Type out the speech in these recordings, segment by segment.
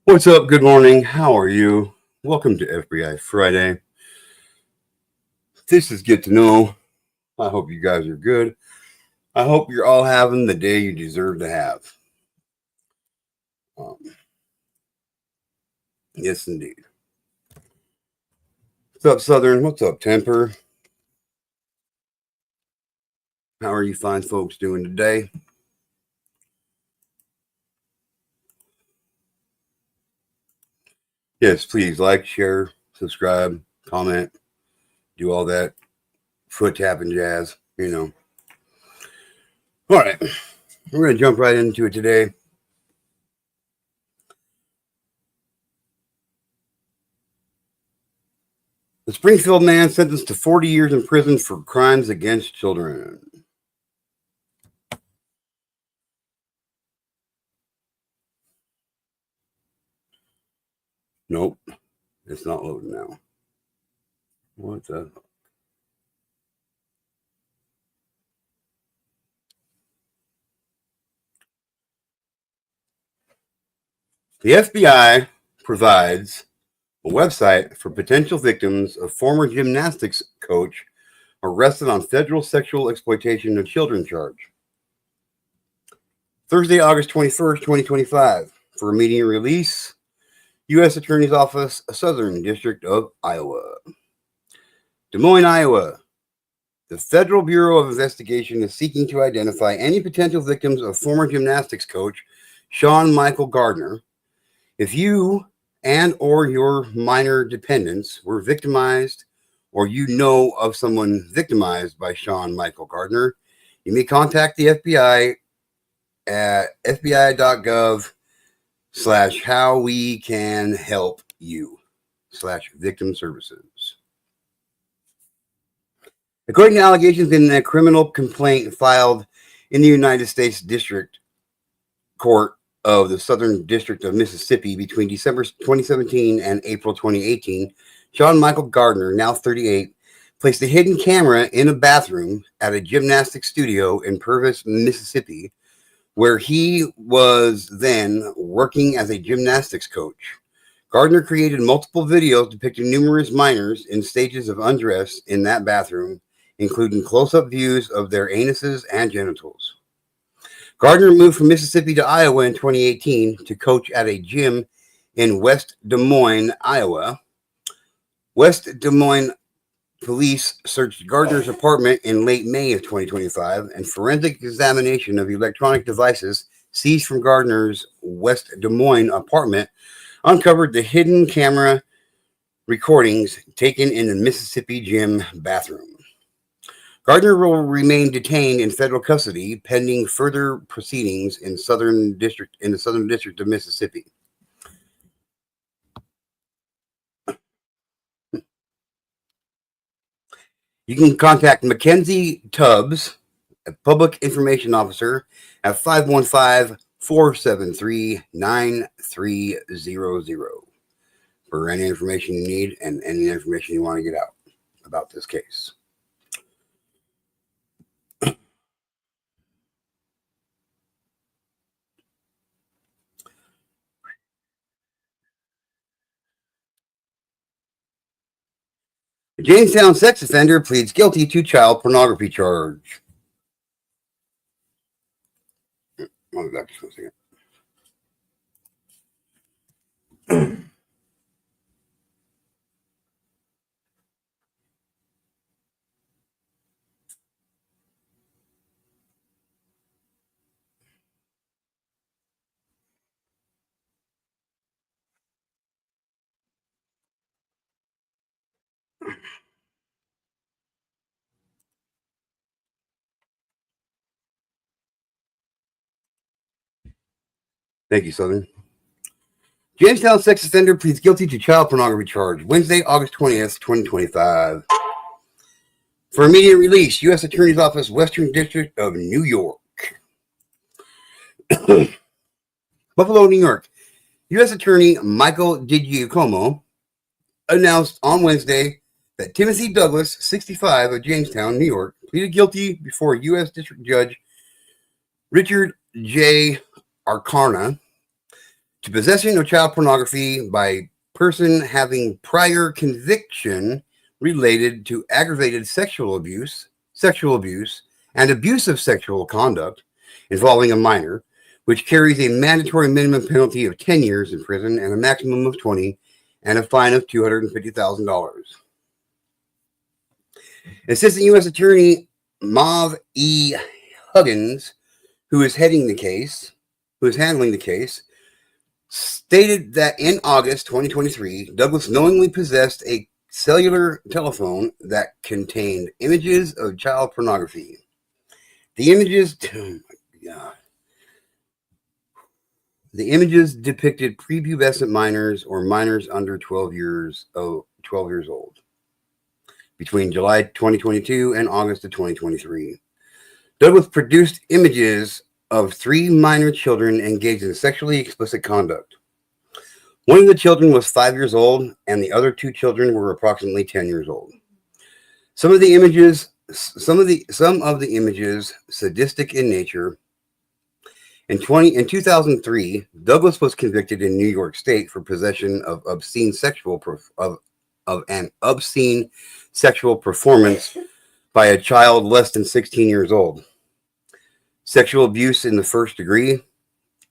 What's up? Good morning. How are you? Welcome to FBI Friday. This is Get to Know. I hope you guys are good. I hope you're all having the day you deserve to have. Um, yes, indeed. What's up, Southern? What's up, Temper? How are you fine folks doing today? Yes, please like, share, subscribe, comment, do all that foot tapping jazz, All right, we're going to jump right into it today. The Springfield man sentenced to 40 years in prison for crimes against children. Nope, it's not loading now. What's that? The FBI provides a website for potential victims of former gymnastics coach arrested on federal sexual exploitation of children charge. Thursday, August 21st, 2025. For immediate release, U.S. Attorney's Office, Southern District of Iowa. Des Moines, Iowa. The Federal Bureau of Investigation is seeking to identify any potential victims of former gymnastics coach Sean Michael Gardner. If you and or your minor dependents were victimized or you know of someone victimized by Sean Michael Gardner, you may contact the FBI at fbi.gov/howwecanhelpyou/victim services. According to allegations in a criminal complaint filed in the United States District Court of the Southern District of Mississippi between December 2017 and April 2018, Sean Michael Gardner, now 38, placed a hidden camera in a bathroom at a gymnastics studio in Purvis, Mississippi, where he was then working as a gymnastics coach. Gardner created multiple videos depicting numerous minors in stages of undress in that bathroom, including close-up views of their anuses and genitals. Gardner moved from Mississippi to Iowa in 2018 to coach at a gym in West Des Moines, Iowa. West Des Moines police searched Gardner's apartment in late May of 2025, and forensic examination of electronic devices seized from Gardner's West Des Moines apartment uncovered the hidden camera recordings taken in the Mississippi gym bathroom. Gardner will remain detained in federal custody pending further proceedings in the Southern District of Mississippi. You can contact Mackenzie Tubbs, a public information officer, at 515-473-9300 for any information you need and any information you want to get out about this case. A Jamestown sex offender pleads guilty to child pornography charge. I'll be back just one second. Thank you, Southern. Jamestown sex offender pleads guilty to child pornography charge. Wednesday, August 20th, 2025. For immediate release, U.S. Attorney's Office, Western District of New York. Buffalo, New York. U.S. Attorney Michael DiGiacomo announced on Wednesday that Timothy Douglas, 65, of Jamestown, New York, pleaded guilty before U.S. District Judge Richard J. Arcarna to possession of child pornography by person having prior conviction related to aggravated sexual abuse, and abusive sexual conduct involving a minor, which carries a mandatory minimum penalty of 10 years in prison and a maximum of 20 and a fine of $250,000. Assistant U.S. Attorney Mav E. Huggins, who is handling the case, stated that in August 2023, Douglas knowingly possessed a cellular telephone that contained images of child pornography. The images, oh my God. The images depicted prepubescent minors or minors under 12 years old between July 2022 and August of 2023. Douglas produced images of 3 minor children engaged in sexually explicit conduct. One of the children was 5 years old, and the other 2 children were approximately 10 years old. Some of the images sadistic in nature. In 2003, Douglas was convicted in New York State for possession of an obscene sexual performance by a child less than 16 years old, sexual abuse in the first degree,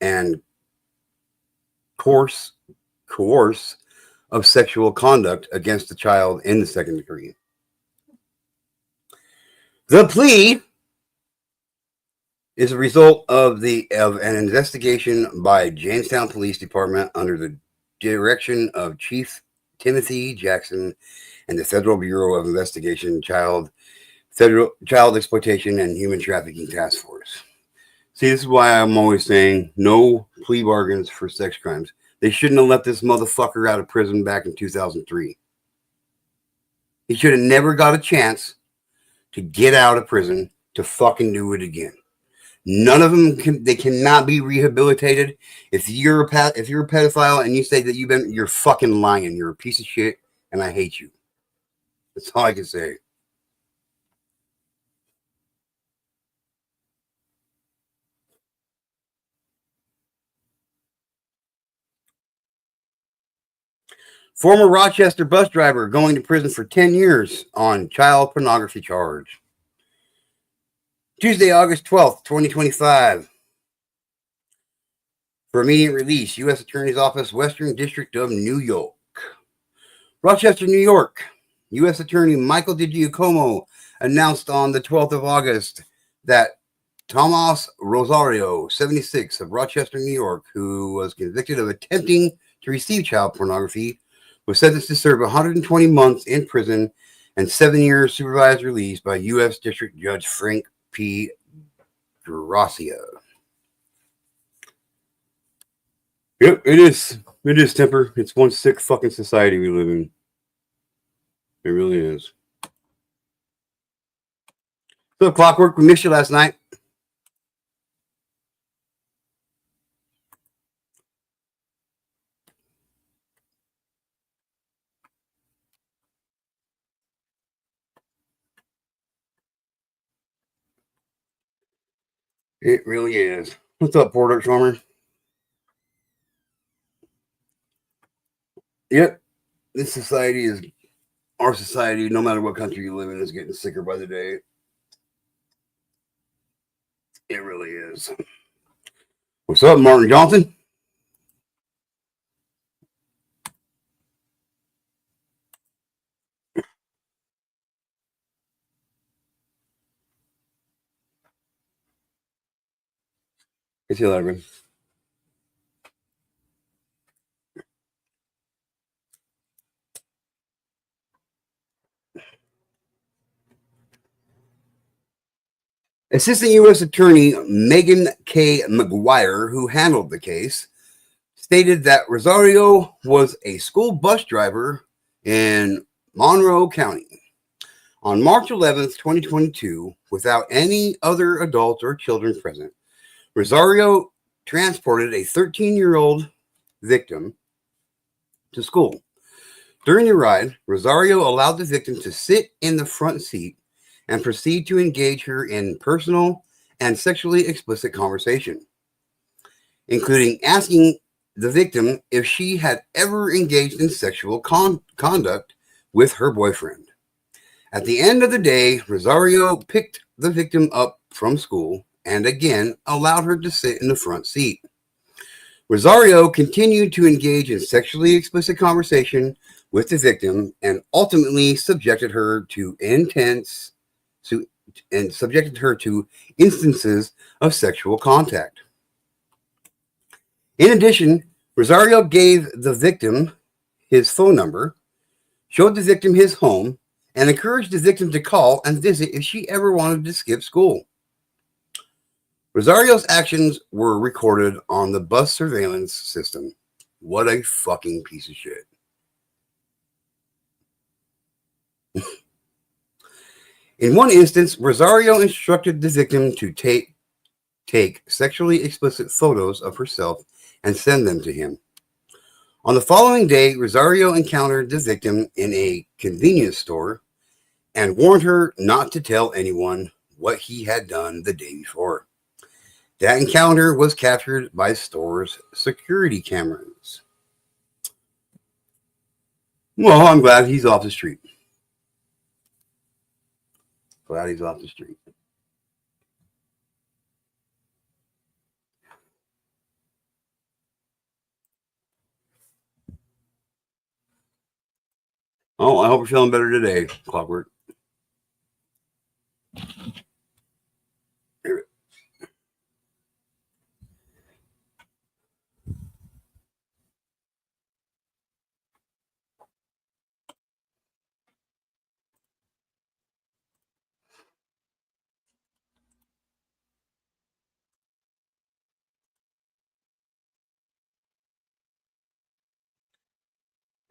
and coerce of sexual conduct against the child in the second degree. The plea is a result of an investigation by Jamestown Police Department under the direction of Chief Timothy Jackson and the Federal Bureau of Investigation Child Exploitation and Human Trafficking Task Force. See, this is why I'm always saying no plea bargains for sex crimes. They shouldn't have let this motherfucker out of prison back in 2003. He should have never got a chance to get out of prison to fucking do it again. None of them cannot be rehabilitated. If you're a pedophile and you say that you're fucking lying. You're a piece of shit, and I hate you. That's all I can say. Former Rochester bus driver going to prison for 10 years on child pornography charge. Tuesday, August 12th, 2025. For immediate release, U.S. Attorney's Office, Western District of New York. Rochester, New York. U.S. Attorney Michael DiGiacomo announced on the 12th of August that Tomas Rosario, 76, of Rochester, New York, who was convicted of attempting to receive child pornography, was sentenced to serve 120 months in prison and 7 years supervised release by U.S. District Judge Frank P. Gracia. Yep, it is. It is, Temper. It's one sick fucking society we live in. It really is. So, Clockwork, we missed you last night. It really is. What's up, Porter Schwarmer? Yep. This society is, our society, no matter what country you live in, is getting sicker by the day. It really is. What's up, Martin Johnson? See you later, man. Assistant U.S. Attorney Megan K. McGuire, who handled the case, stated that Rosario was a school bus driver in Monroe County. On March 11th, 2022, without any other adults or children present, Rosario transported a 13-year-old victim to school. During the ride, Rosario allowed the victim to sit in the front seat and proceed to engage her in personal and sexually explicit conversation, including asking the victim if she had ever engaged in sexual conduct with her boyfriend. At the end of the day, Rosario picked the victim up from school and again allowed her to sit in the front seat. Rosario continued to engage in sexually explicit conversation with the victim and ultimately subjected her to instances of sexual contact. In addition, Rosario gave the victim his phone number, showed the victim his home, and encouraged the victim to call and visit if she ever wanted to skip school. Rosario's actions were recorded on the bus surveillance system. What a fucking piece of shit. In one instance, Rosario instructed the victim to take sexually explicit photos of herself and send them to him. On the following day, Rosario encountered the victim in a convenience store and warned her not to tell anyone what he had done the day before. That encounter was captured by store's security cameras. Well, I'm glad he's off the street. Glad he's off the street. Oh, I hope you're feeling better today, Clockwork.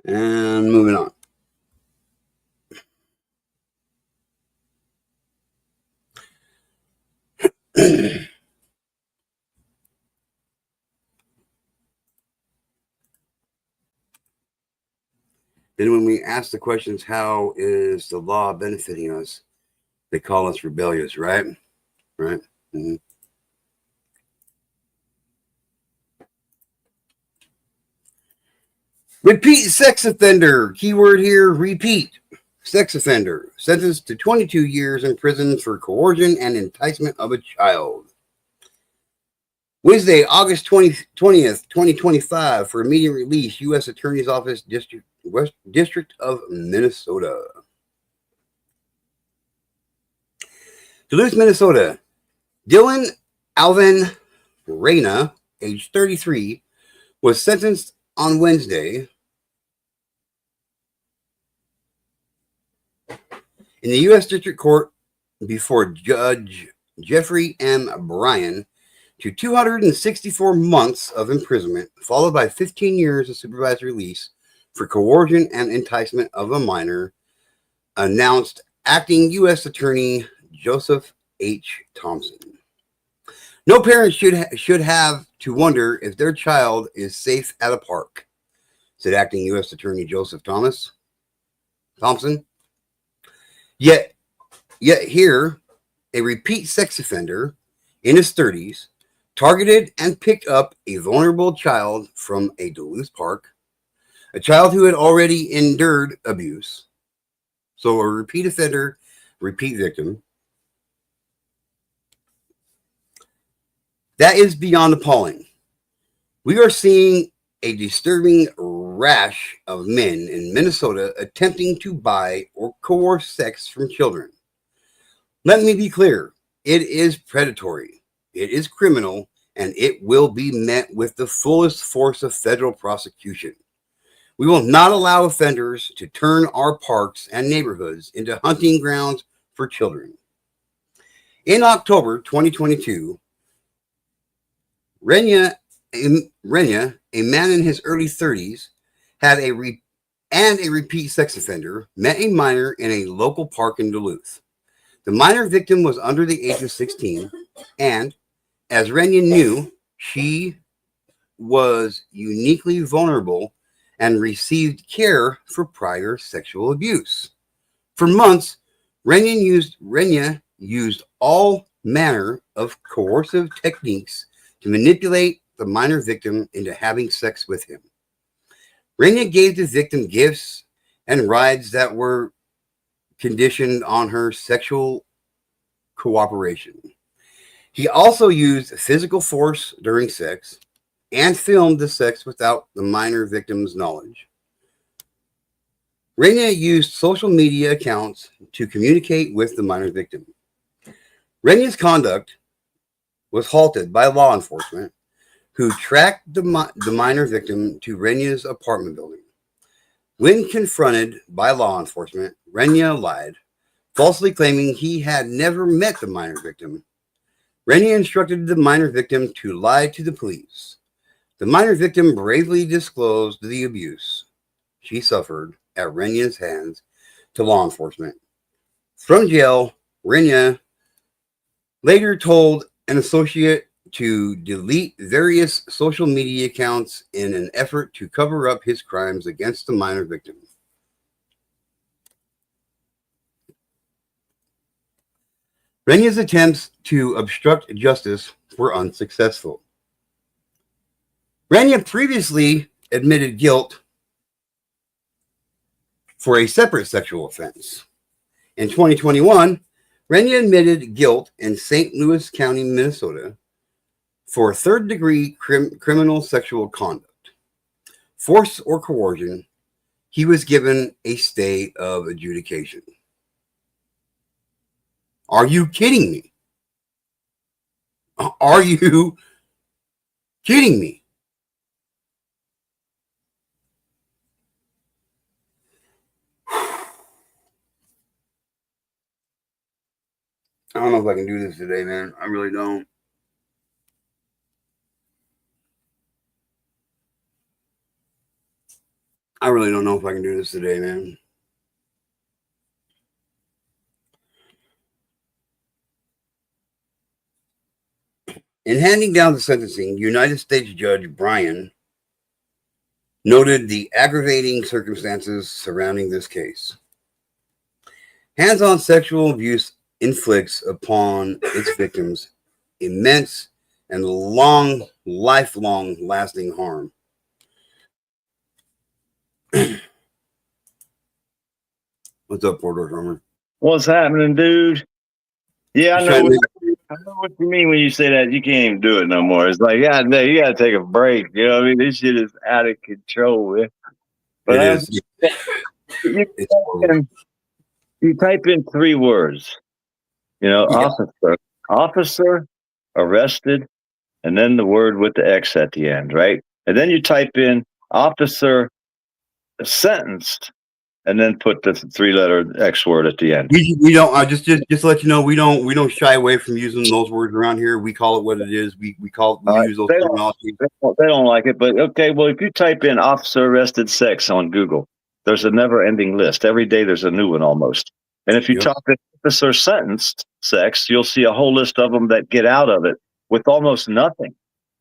And moving on. Then when we ask the questions, how is the law benefiting us? They call us rebellious, right? Right? Mm-hmm. Repeat sex offender. Keyword here, repeat. Sex offender. Sentenced to 22 years in prison for coercion and enticement of a child. Wednesday, August 20th, 2025, for immediate release, U.S. Attorney's Office, District of Minnesota. Duluth, Minnesota. Dylan Alvin Reyna, age 33, was sentenced on Wednesday in the U.S. District Court before Judge Jeffrey M. Bryan to 264 months of imprisonment, followed by 15 years of supervised release for coercion and enticement of a minor, announced acting U.S. Attorney Joseph H. Thompson. No parent should have to wonder if their child is safe at a park, said acting U.S. Attorney Joseph Thompson. Yet here, a repeat sex offender in his 30s targeted and picked up a vulnerable child from a Duluth park, a child who had already endured abuse. So a repeat offender, repeat victim. That is beyond appalling. We are seeing a disturbing rash of men in Minnesota attempting to buy or coerce sex from children. Let me be clear. It is predatory. It is criminal, and it will be met with the fullest force of federal prosecution. We will not allow offenders to turn our parks and neighborhoods into hunting grounds for children. In October 2022, Renya, a man in his early 30s, had a repeat sex offender, met a minor in a local park in Duluth. The minor victim was under the age of 16, and as Renya knew, she was uniquely vulnerable and received care for prior sexual abuse. For months, Renya used all manner of coercive techniques to manipulate the minor victim into having sex with him. Renya gave the victim gifts and rides that were conditioned on her sexual cooperation. He also used physical force during sex and filmed the sex without the minor victim's knowledge. Renya used social media accounts to communicate with the minor victim. Renya's conduct was halted by law enforcement, who tracked the minor victim to Renya's apartment building. When confronted by law enforcement, Renya lied, falsely claiming he had never met the minor victim. Renya instructed the minor victim to lie to the police. The minor victim bravely disclosed the abuse she suffered at Renya's hands to law enforcement. From jail, Renya later told an associate to delete various social media accounts in an effort to cover up his crimes against the minor victim. Renya's attempts to obstruct justice were unsuccessful. Renya previously admitted guilt for a separate sexual offense. In 2021, Renya admitted guilt in St. Louis County, Minnesota, for third-degree criminal sexual conduct, force, or coercion. He was given a stay of adjudication. Are you kidding me? Are you kidding me? I don't know if I can do this today, man. I really don't. I really don't know if I can do this today, man. In handing down the sentencing, United States Judge Bryan noted the aggravating circumstances surrounding this case. Hands-on sexual abuse inflicts upon its victims immense and lifelong lasting harm. What's up, Porter Drummer? What's happening, dude? Yeah, I know what you mean when you say that. You can't even do it no more. It's like, yeah, you got to take a break. You know what I mean? This shit is out of control. But it is. You type in 3 words. You know, yeah. Officer, arrested, and then the word with the X at the end, right? And then you type in officer sentenced, and then put the 3-letter X word at the end. We don't. Just to let you know, we don't shy away from using those words around here. We call it what it is. We use those terminology. They don't like it, but okay. Well, if you type in officer arrested sex on Google, there's a never-ending list. Every day there's a new one almost. And if you type in officer sentenced sex, you'll see a whole list of them that get out of it with almost nothing.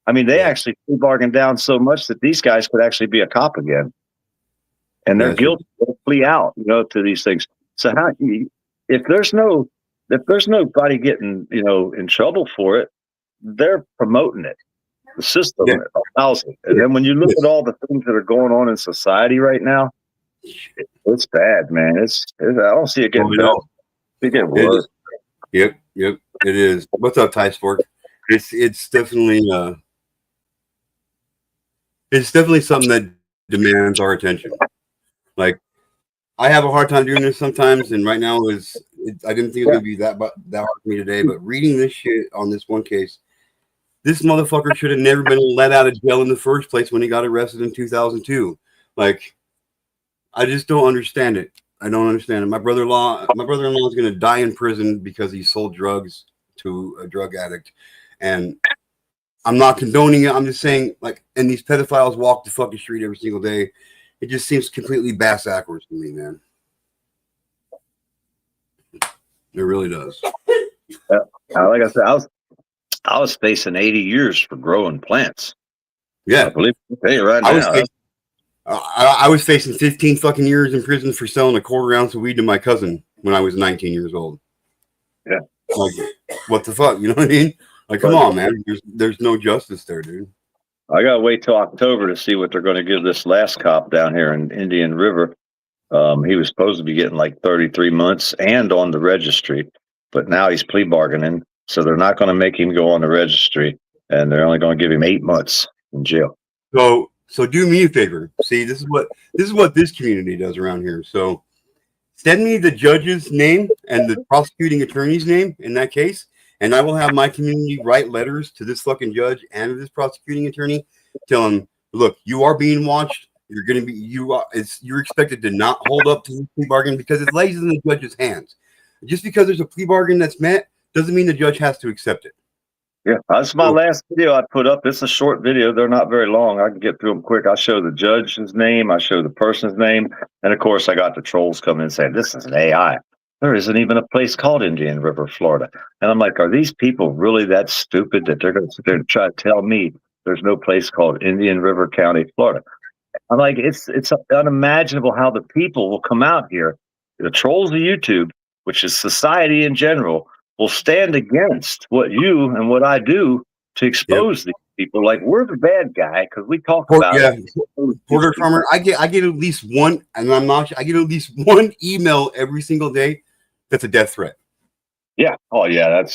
I mean, they actually bargain down so much that these guys could actually be a cop again. And they're guilty, they'll flee out, you know, to these things. So if there's nobody getting, you know, in trouble for it, they're promoting it. The system allows it. And then when you look at all the things that are going on in society right now, it's bad, man. I don't see it getting better. It getting worse. Yep, it is. What's up, Ty Sport? It's definitely something that demands our attention. Like, I have a hard time doing this sometimes, and right now I didn't think it was gonna be that hard for me today. But reading this shit on this one case, this motherfucker should have never been let out of jail in the first place when he got arrested in 2002. Like, I just don't understand it. I don't understand it. My brother-in-law is gonna die in prison because he sold drugs to a drug addict, and I'm not condoning it. I'm just saying, like, and these pedophiles walk the fucking street every single day. It just seems completely backwards to me, man. It really does. Like I said, I was facing 80 years for growing plants. Yeah, I believe right now. I was facing 15 fucking years in prison for selling a quarter ounce of weed to my cousin when I was 19 years old. Yeah, like, what the fuck? You know what I mean? Like, come on, man. There's no justice there, dude. I gotta wait till October to see what they're going to give this last cop down here in Indian River. He was supposed to be getting like 33 months and on the registry, but now he's plea bargaining, so they're not going to make him go on the registry, and they're only going to give him 8 months in jail. So do me a favor. See, this is what this community does around here. So send me the judge's name and the prosecuting attorney's name in that case, and I will have my community write letters to this fucking judge and to this prosecuting attorney, tell him, look, you are being watched. You're going to be, you're expected to not hold up to the plea bargain because it lays in the judge's hands. Just because there's a plea bargain that's met doesn't mean the judge has to accept it. Yeah, that's my last video I put up. It's a short video. They're not very long. I can get through them quick. I show the judge's name. I show the person's name. And of course, I got the trolls coming and saying, this is an AI. There isn't even a place called Indian River, Florida. And I'm like, are these people really that stupid that they're going to sit there and try to tell me there's no place called Indian River County, Florida? I'm like, it's unimaginable how the people will come out here. The trolls of YouTube, which is society in general, will stand against what you and what I do to expose these people. Like, we're the bad guy because we talk about it. Porter Farmer, I get at least one, and I get at least one email every single day that's a death threat. Yeah. Oh yeah,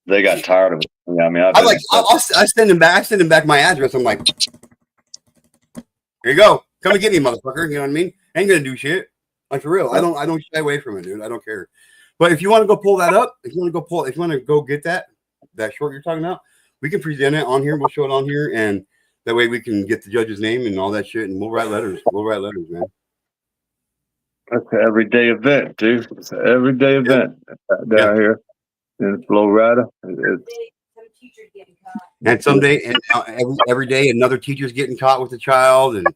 they got tired of it. Yeah, I mean, I send them back. I send them back my address. I'm like, here you go. Come and get me, motherfucker. You know what I mean? I ain't gonna do shit. Like, for real. I don't shy away from it, dude. I don't care. But if you want to go pull that up, if you want to go get that short you're talking about, we can present it on here. We'll show it on here, and that way we can get the judge's name and all that shit, and we'll write letters. We'll write letters, man. That's an everyday event, dude. It's an everyday event down here in Florida. And someday, and every day, another teacher's getting caught with a child. And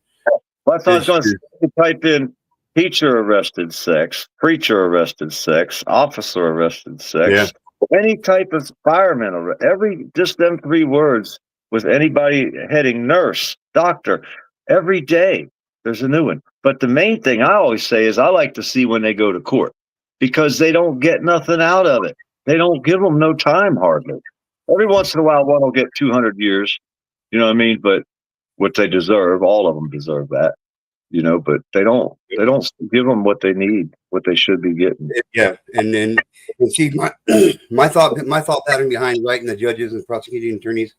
well, I thought I was going to type in teacher arrested sex, preacher arrested sex, officer arrested sex, any type of fireman, just them 3 words with anybody heading nurse, doctor, every day there's a new one. But the main thing I always say is I like to see when they go to court because they don't get nothing out of it. They don't give them no time hardly. Every once in a while, one will get 200 years, you know what I mean? But what they deserve, all of them deserve that. You know, but they don't give them what they need, what they should be getting. Yeah, and see my thought pattern behind writing the judges and prosecuting attorneys,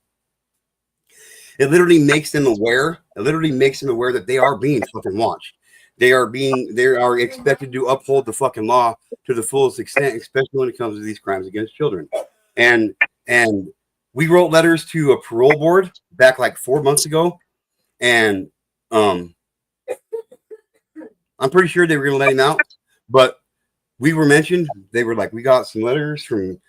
it literally makes them aware. It literally makes them aware that they are being fucking watched. They are expected to uphold the fucking law to the fullest extent, especially when it comes to these crimes against children. And we wrote letters to a parole board back like 4 months ago, and I'm pretty sure they were going to let him out, but we were mentioned. They were like, we got some letters from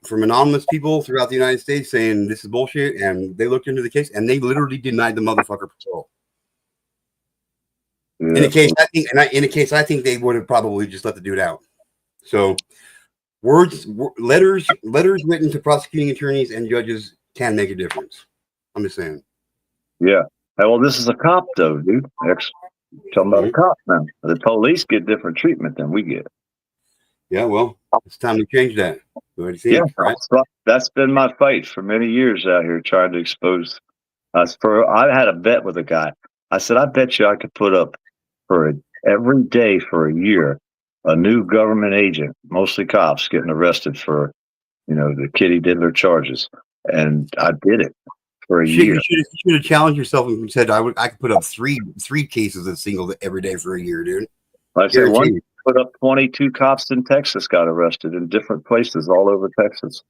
anonymous people throughout the United States saying this is bullshit, and they looked into the case and they literally denied the motherfucker parole. Yeah. In a case, I think they would have probably just let the dude out. So, letters written to prosecuting attorneys and judges can make a difference. I'm just saying. Yeah. Well, this is a cop, though, dude. Talking about a cop now. The police get different treatment than we get. Yeah, well, it's time to change that. What do you think, right? That's been my fight for many years out here, trying to expose us. I had a bet with a guy. I said, I bet you I could put up every day for a year a new government agent, mostly cops, getting arrested for, the kitty diddler charges, and I did it. For a year. You should have challenged yourself and said, I could put up three cases of single every day for a year, dude. I said one put up 22 cops in Texas got arrested in different places all over Texas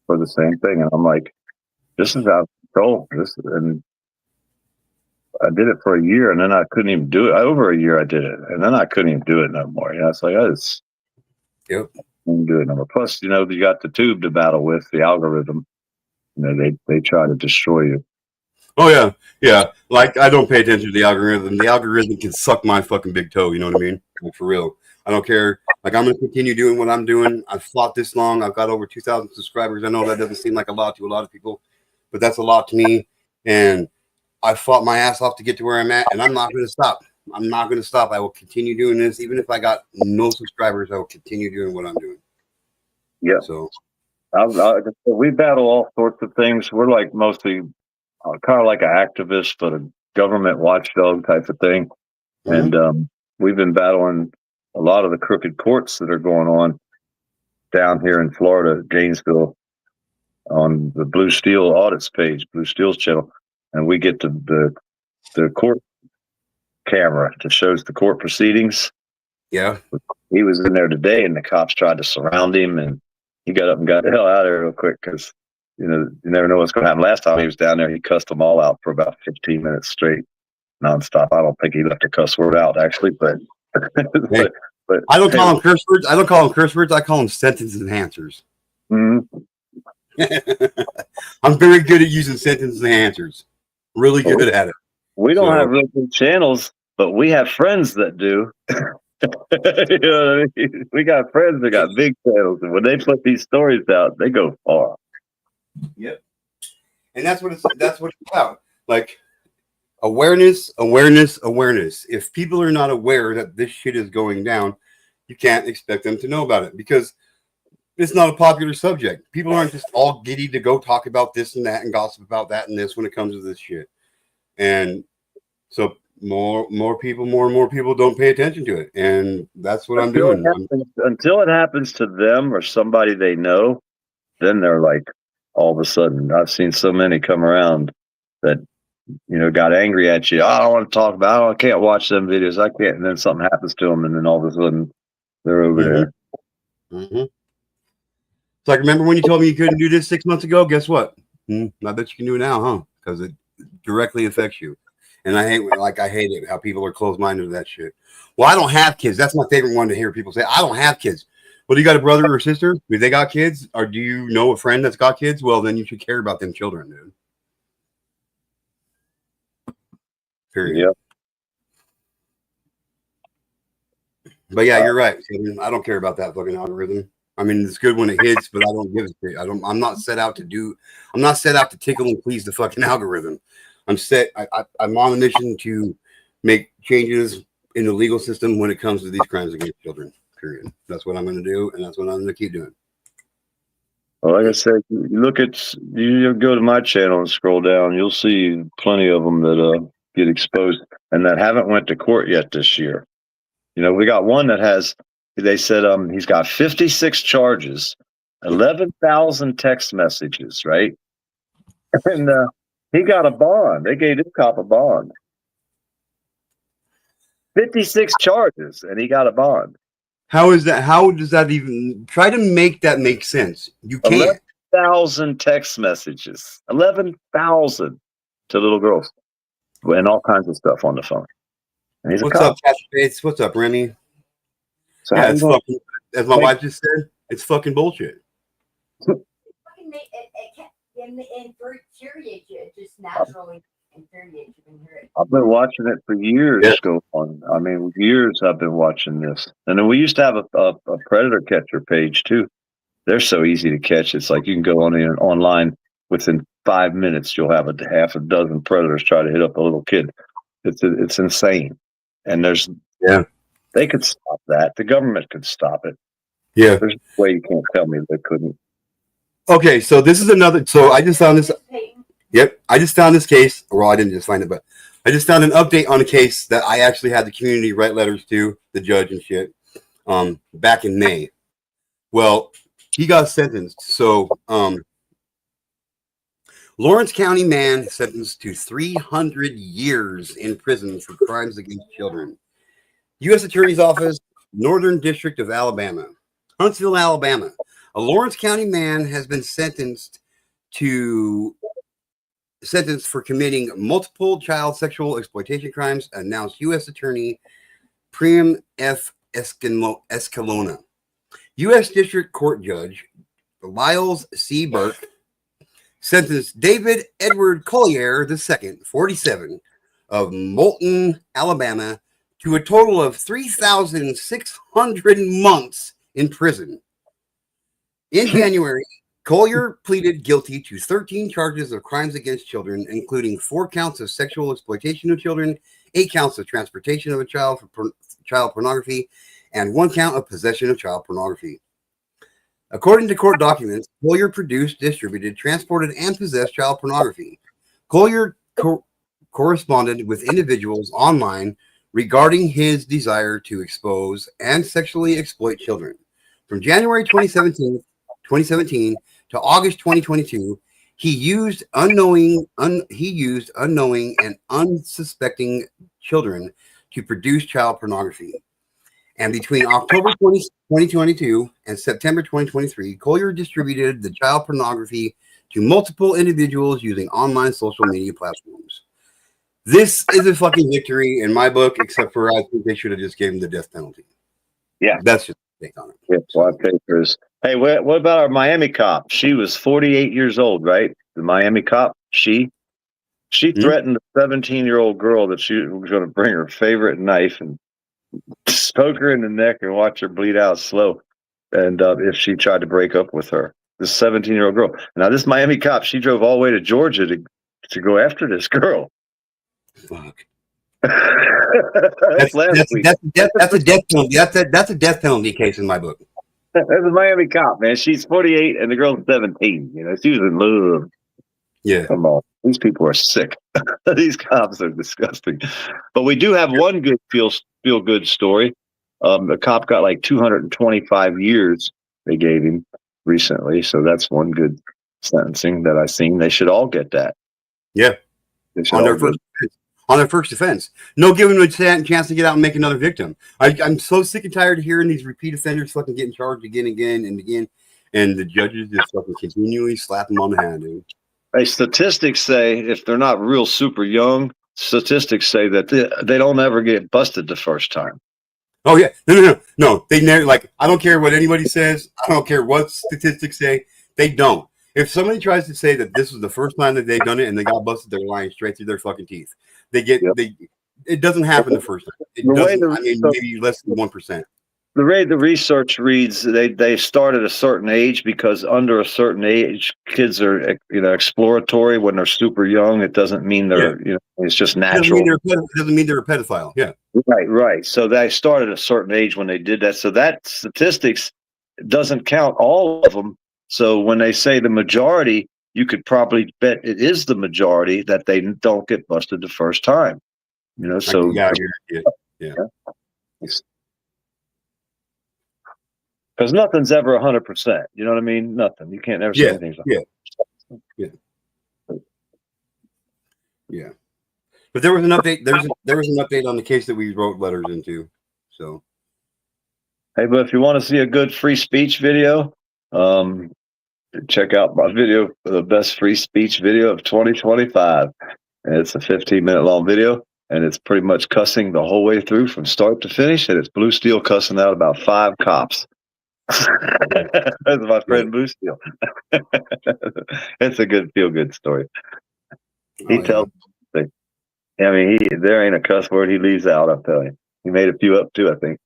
for the same thing. And I'm like, this is out of control. And I did it for a year, and then I couldn't even do it. Over a year I did it, and then I couldn't even do it no more. It's like, yep. Couldn't do it no more. Plus, you got the tube to battle with, the algorithm. They try to destroy you. Oh yeah. Like, I don't pay attention to the algorithm. The algorithm can suck my fucking big toe. You know what I mean? Like, for real. I don't care. Like, I'm gonna continue doing what I'm doing. I've fought this long. I've got over 2,000 subscribers. I know that doesn't seem like a lot to a lot of people, but that's a lot to me. And I fought my ass off to get to where I'm at, and I'm not gonna stop. I'm not gonna stop. I will continue doing this, even if I got no subscribers. I will continue doing what I'm doing. Yeah. So. We battle all sorts of things. We're like mostly kind of like an activist, but a government watchdog type of thing. Mhm. And we've been battling a lot of the crooked courts that are going on down here in Florida, Gainesville, on the Blue Steel audits page, Blue Steel's channel, and we get the court camera that shows the court proceedings. Yeah. He was in there today, and the cops tried to surround him, and he got up and got the hell out of there real quick because you never know what's going to happen. Last time he was down there, he cussed them all out for about 15 minutes straight, nonstop. I don't think he left a cuss word out actually, but Hey, but I don't call them curse words. I don't call them curse words. I call them sentence enhancers. Mhm. I'm very good at using sentence enhancers. Really good at it. We don't So- have real big channels, but we have friends that do. You know what I mean? We got friends that got big channels, and when they put these stories out, they go far. Yep. And that's what it's about. Like awareness. If people are not aware that this shit is going down, you can't expect them to know about it because it's not a popular subject. People aren't just all giddy to go talk about this and that and gossip about that and this when it comes to this shit. And so more and more people don't pay attention to it. And that's what I'm doing. Until it happens to them or somebody they know, then they're like, all of a sudden, I've seen so many come around that, got angry at you. I don't want to talk about it. I can't watch them videos. I can't. And then something happens to them. And then all of a sudden they're over there. Mm-hmm. It's like, remember when you told me you couldn't do this 6 months ago? Guess what? I bet you can do it now, huh? Because it directly affects you. And I hate it how people are closed-minded to that shit. Well, I don't have kids. That's my favorite one to hear people say. I don't have kids. Well, do you got a brother or sister? Do they got kids? Or do you know a friend that's got kids? Well, then you should care about them children, dude. Period. Yep. But yeah, you're right. I don't care about that fucking algorithm. I mean, it's good when it hits, but I don't give a shit. I'm not set out to tickle and please the fucking algorithm. I'm on a mission to make changes in the legal system when it comes to these crimes against children. Period. That's what I'm going to do, and that's what I'm going to keep doing. Well, like I said, you go to my channel and scroll down, you'll see plenty of them that get exposed and that haven't went to court yet this year. We got one that has. They said he's got 56 charges, 11,000 text messages, right? And he got a bond. They gave this cop a bond. 56 charges, and he got a bond. How is that? How does that even try to make that make sense? You can't. 11,000 text messages, 11,000 to little girls, and all kinds of stuff on the phone. And he's What's a cop. up, Pastor Bates? What's up, Remy? So yeah, it's fucking, as my wife just said, it's fucking bullshit. It infuriates you. It just naturally infuriates you when you hear it. I've been watching it for years. Yeah. Go on. I mean, years I've been watching this. And then we used to have a predator catcher page too. They're so easy to catch. It's like you can go online within 5 minutes. You'll have a half a dozen predators try to hit up a little kid. It's insane. And they could stop that. The government could stop it. Yeah. There's no way you can't tell me they couldn't. Okay, so this is another. So I just found this. Yep, I just found this case. Well, I didn't just find it, but I just found an update on a case that I actually had the community write letters to the judge and shit. Back in May. Well, he got sentenced. So, Lawrence County man sentenced to 300 years in prison for crimes against children. U.S. Attorney's Office, Northern District of Alabama, Huntsville, Alabama. A Lawrence County man has been sentenced for committing multiple child sexual exploitation crimes, announced U.S. Attorney Priam F. Escalona. U.S. District Court Judge Lyles C. Burke sentenced David Edward Collier II, 47, of Moulton, Alabama, to a total of 3,600 months in prison. In January, Collier pleaded guilty to 13 charges of crimes against children, including 4 counts of sexual exploitation of children, 8 counts of transportation of a child for child pornography, and 1 count of possession of child pornography. According to court documents, Collier produced, distributed, transported, and possessed child pornography. Collier corresponded with individuals online regarding his desire to expose and sexually exploit children. From January 2017 to August 2022, he used unknowing and unsuspecting children to produce child pornography. And between October 2022 and September 2023, Collier distributed the child pornography to multiple individuals using online social media platforms. This is a fucking victory in my book, except for I think they should have just given him the death penalty. Yeah. That's just a take on it. Yeah, white papers. Hey, what about our Miami cop? She was 48 years old, right? The Miami cop, she threatened a 17-year-old girl that she was going to bring her favorite knife and poke her in the neck and watch her bleed out slow. And if she tried to break up with her, this 17-year-old girl. Now, this Miami cop, she drove all the way to Georgia to go after this girl. Fuck. That's last week. That's a death penalty. That's a death penalty case in my book. That's a Miami cop, man. She's 48 and the girl's 17. You know, she was in love. Yeah. Come on. These people are sick. These cops are disgusting. But we do have one good feel good story. The cop got like 225 years they gave him recently. So that's one good sentencing that I've seen. They should all get that. Yeah. On their first offense. No giving them a chance to get out and make another victim. I'm so sick and tired of hearing these repeat offenders fucking getting charged again and again. And the judges just fucking continually slap them on the hand, dude. Hey, statistics say if they're not real super young, statistics say that they don't ever get busted the first time. Oh yeah, no. They never, like, I don't care what anybody says. I don't care what statistics say. They don't. If somebody tries to say that this was the first time that they've done it and they got busted, they're lying straight through their fucking teeth. It doesn't happen the first time. It doesn't. Maybe less than 1%. The way the research reads, they start at a certain age because under a certain age, kids are exploratory when they're super young. It doesn't mean they're it's just natural. It doesn't mean they're a pedophile. Yeah. Right. So they started at a certain age when they did that. So that statistics doesn't count all of them. So when they say the majority, you could probably bet it is the majority that they don't get busted the first time. You know, so yeah. Because nothing's ever 100%. You know what I mean? Nothing. You can't ever say anything's 100%. Yeah. But there was an update. There was an update on the case that we wrote letters into. So, hey, but if you want to see a good free speech video, check out my video for the best free speech video of 2025. And it's a 15-minute long video, and it's pretty much cussing the whole way through from start to finish. And it's Blue Steel cussing out about 5 cops. That's my friend Blue Steel. It's a good feel-good story. He tells me. I mean, there ain't a cuss word he leaves out. I'll tell you. He made a few up too, I think.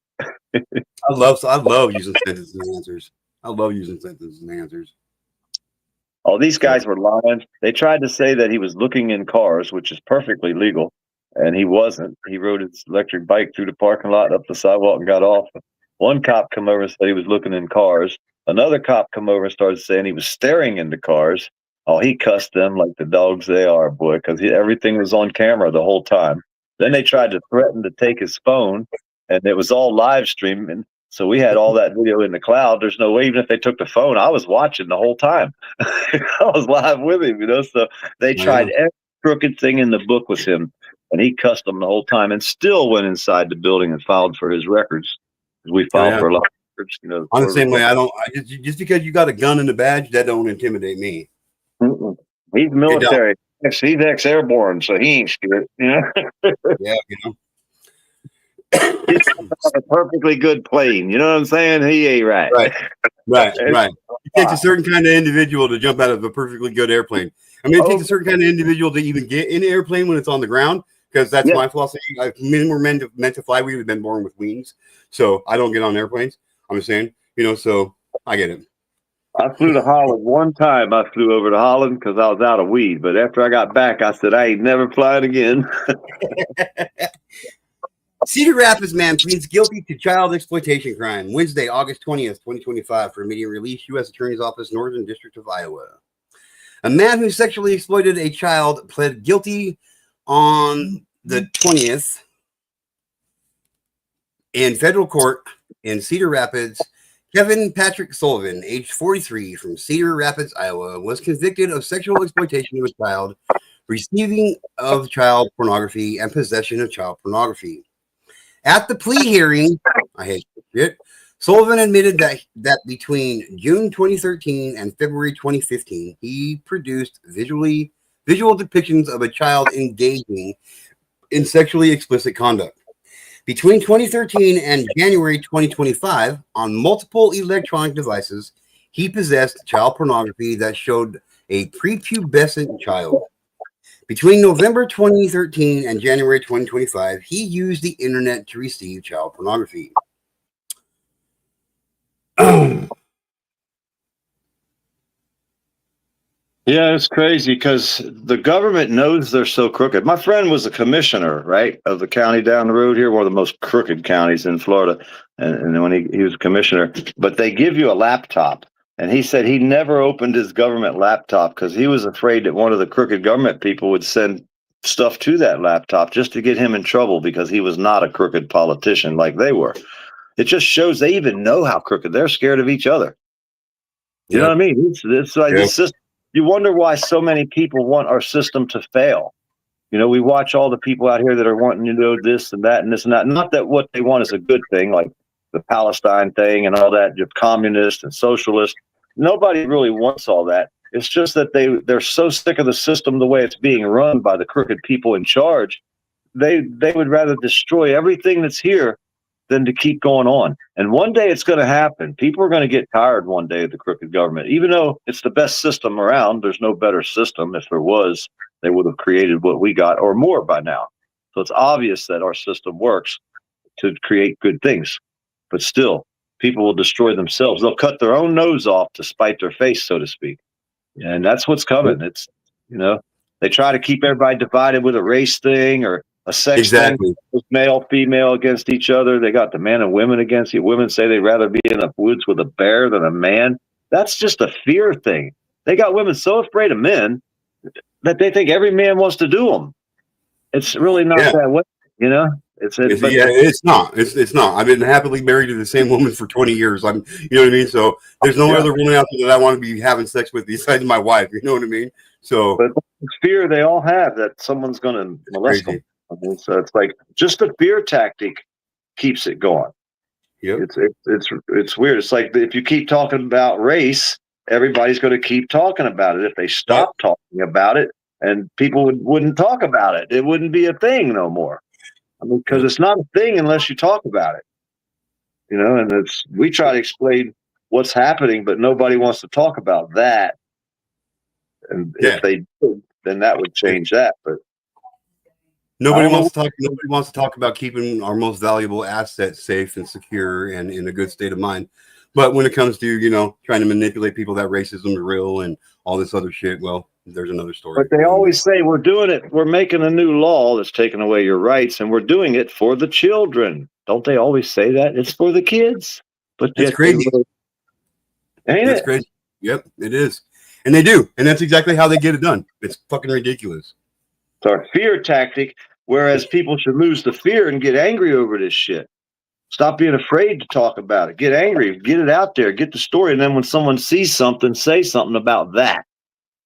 I love using sentences and answers. I love using sentences and answers. Oh, these guys were lying. They tried to say that he was looking in cars, which is perfectly legal, and he wasn't. He rode his electric bike through the parking lot, up the sidewalk, and got off. One cop come over and said he was looking in cars. Another cop come over and started saying he was staring into cars. Oh, he cussed them like the dogs they are, boy, because everything was on camera the whole time. Then they tried to threaten to take his phone, and it was all live streaming. So we had all that video in the cloud. There's no way, even if they took the phone, I was watching the whole time. I was live with him, So they tried every crooked thing in the book with him, and he cussed them the whole time and still went inside the building and filed for his records. We filed for a lot of records, I'm the same way. Just because you got a gun and a badge, that don't intimidate me. Mm-mm. He's military. He's ex-airborne, so he ain't scared. Yeah, He's a perfectly good plane. You know what I'm saying? He ain't right. Right. It takes a certain kind of individual to jump out of a perfectly good airplane. I mean, it takes a certain kind of individual to even get in an airplane when it's on the ground, because that's my philosophy. Men were meant to fly. We've been born with wings, so I don't get on airplanes. I'm just saying, so I get it. I flew to Holland one time. I flew over to Holland because I was out of weed. But after I got back, I said, I ain't never flying again. Cedar Rapids man pleads guilty to child exploitation crime. Wednesday, August 20th, 2025, for immediate release, U.S. Attorney's Office, Northern District of Iowa. A man who sexually exploited a child pled guilty on the 20th in federal court in Cedar Rapids. Kevin Patrick Sullivan, age 43, from Cedar Rapids, Iowa, was convicted of sexual exploitation of a child, receiving of child pornography, and possession of child pornography. At the plea hearing, I hate it, Sullivan admitted that between June 2013 and February 2015, he produced visual depictions of a child engaging in sexually explicit conduct. Between 2013 and January 2025, on multiple electronic devices, he possessed child pornography that showed a prepubescent child. Between November 2013 and January 2025, he used the internet to receive child pornography. Yeah, it's crazy because the government knows they're so crooked. My friend was a commissioner, right, of the county down the road here, one of the most crooked counties in Florida. And when he was a commissioner, but they give you a laptop. And he said he never opened his government laptop because he was afraid that one of the crooked government people would send stuff to that laptop just to get him in trouble because he was not a crooked politician like they were. It just shows they even know how crooked. They're scared of each other. You know what I mean? It's like this system. You wonder why so many people want our system to fail. You know, we watch all the people out here that are wanting to know this and that and this and that. Not that what they want is a good thing, like the Palestine thing and all that, you're communist and socialist. Nobody really wants all that. It's just that they're so sick of the system the way it's being run by the crooked people in charge. They would rather destroy everything that's here than to keep going on. And one day it's going to happen. People are going to get tired one day of the crooked government. Even though it's the best system around, there's no better system. If there was, they would have created what we got or more by now. So it's obvious that our system works to create good things. But still, people will destroy themselves. They'll cut their own nose off to spite their face, so to speak. And that's what's coming. It's, you know, they try to keep everybody divided with a race thing or a sex thing, male, female against each other. They got the men and women against you. Women say they'd rather be in the woods with a bear than a man. That's just a fear thing. They got women so afraid of men that they think every man wants to do them. It's really not that way, you know. It's not. It's not. I've been happily married to the same woman for 20 years. You know what I mean? So there's no other woman out there that I want to be having sex with besides my wife. You know what I mean? So, but fear they all have that someone's going to molest them. I mean, so it's like just the fear tactic keeps it going. Yeah, it's weird. It's like if you keep talking about race, everybody's going to keep talking about it. If they stop talking about it, and people wouldn't talk about it, it wouldn't be a thing no more. I mean, because it's not a thing unless you talk about it. You know, and we try to explain what's happening, but nobody wants to talk about that. And if they did, then that would change that. But nobody wants to talk about keeping our most valuable assets safe and secure and in a good state of mind. But when it comes to, you know, trying to manipulate people that racism is real and all this other shit, well, there's another story. But they always say we're doing it. We're making a new law that's taking away your rights, and we're doing it for the children. Don't they always say that? It's for the kids. But it's crazy. Ain't it? Crazy. Yep, it is. And they do. And that's exactly how they get it done. It's fucking ridiculous. It's our fear tactic, whereas people should lose the fear and get angry over this shit. Stop being afraid to talk about it. Get angry. Get it out there. Get the story. And then when someone sees something, say something about that.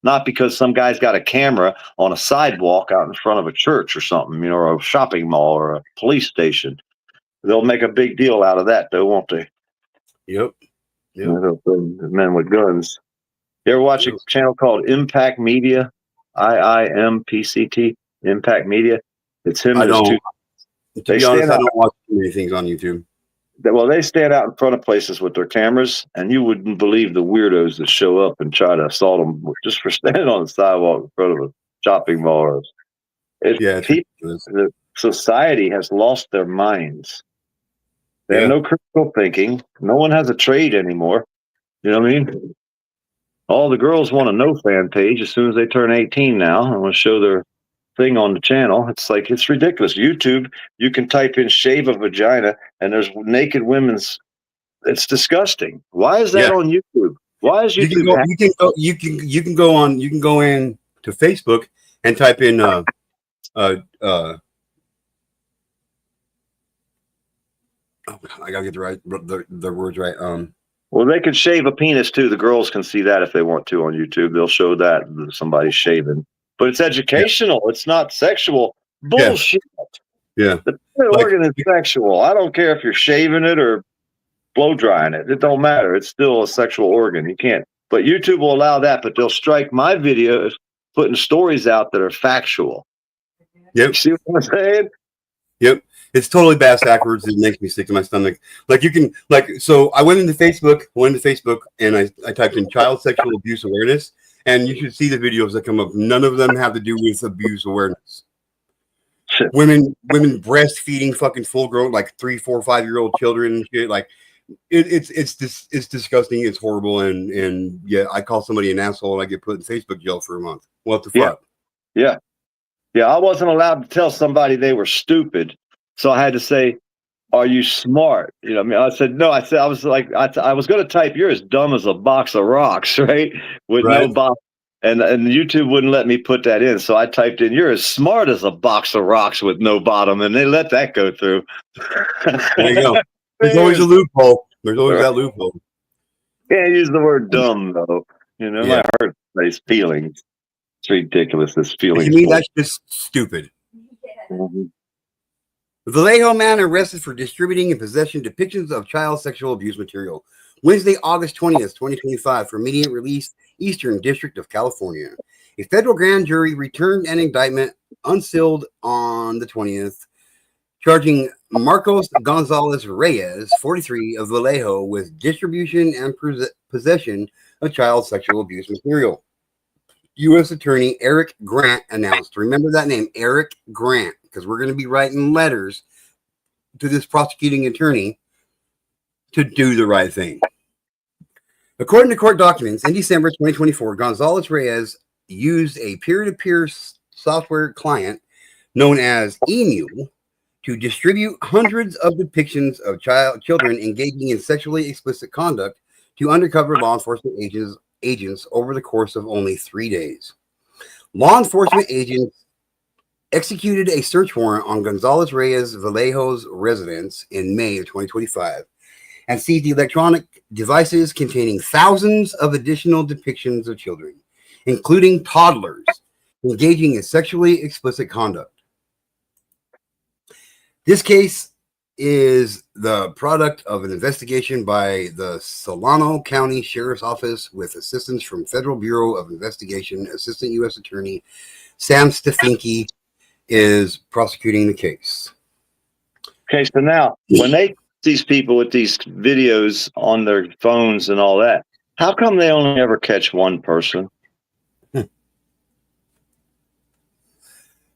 Not because some guy's got a camera on a sidewalk out in front of a church or something, you know, or a shopping mall or a police station. They'll make a big deal out of that, though, won't they? Yep. You know, the men with guns. You ever watch a channel called Impact Media? IIMPCT, Impact Media. It's him and his two. To be honest, I don't watch too many things on YouTube. Well, they stand out in front of places with their cameras, and you wouldn't believe the weirdos that show up and try to assault them just for standing on the sidewalk in front of a shopping mall. The society has lost their minds. They have no critical thinking. No one has a trade anymore. You know what I mean? All the girls want a no fan page as soon as they turn 18 now and want to show their thing on the channel. It's like, it's ridiculous. YouTube, you can type in shave a vagina and there's naked women's. It's disgusting. Why is that on YouTube? Why is You can YouTube? go. You can go on. You can go in to Facebook and type in oh, I gotta get the words right. Well, they can shave a penis too. The girls can see that if they want to on YouTube. They'll show that somebody's shaving. But it's educational. It's not sexual. Bullshit. Yeah. The Like- organ is sexual. I don't care if you're shaving it or blow drying it. It don't matter. It's still a sexual organ. You can't. But YouTube will allow that, but they'll strike my videos putting stories out that are factual. Yep. You see what I'm saying? Yep. It's totally bass backwards. It makes me sick to my stomach. Like you can so I went into Facebook and I typed in child sexual abuse awareness, and you should see the videos that come up. None of them have to do with abuse awareness. Women breastfeeding fucking full grown, like 3, 4, 5-year-old children and shit. Like it's disgusting. It's horrible. And yeah, I call somebody an asshole and I get put in Facebook jail for a month. What the fuck? Yeah. I wasn't allowed to tell somebody they were stupid. So I had to say, are you smart? You know, I mean, I said, no, I was going to type, you're as dumb as a box of rocks, right? With no box. And YouTube wouldn't let me put that in. So I typed in, you're as smart as a box of rocks with no bottom. And they let that go through. There you go. There's always a loophole. There's always that loophole. Can't use the word dumb, though. You know, Yeah. I hurt somebody's feelings. It's ridiculous, this feelings. To me, that's just stupid. Mhm. Vallejo man arrested for distributing and possession depictions of child sexual abuse material. Wednesday, August 20th, 2025, for immediate release, Eastern District of California. A federal grand jury returned an indictment unsealed on the 20th, charging Marcos Gonzalez Reyes, 43, of Vallejo, with distribution and possession of child sexual abuse material. U.S. Attorney Eric Grant announced, remember that name, Eric Grant, because we're going to be writing letters to this prosecuting attorney to do the right thing. According to court documents, in December 2024, Gonzalez Reyes used a peer-to-peer software client known as Emu to distribute hundreds of depictions of children engaging in sexually explicit conduct to undercover law enforcement agents over the course of only 3 days. Law enforcement agents executed a search warrant on Gonzalez Reyes Vallejo's residence in May of 2025 and seized electronic devices containing thousands of additional depictions of children, including toddlers, engaging in sexually explicit conduct. This case is the product of an investigation by the Solano County Sheriff's Office with assistance from Federal Bureau of Investigation. Assistant U.S. Attorney Sam Stefanke is prosecuting the case. Okay, so now when they these people with these videos on their phones and all that, how come they only ever catch one person?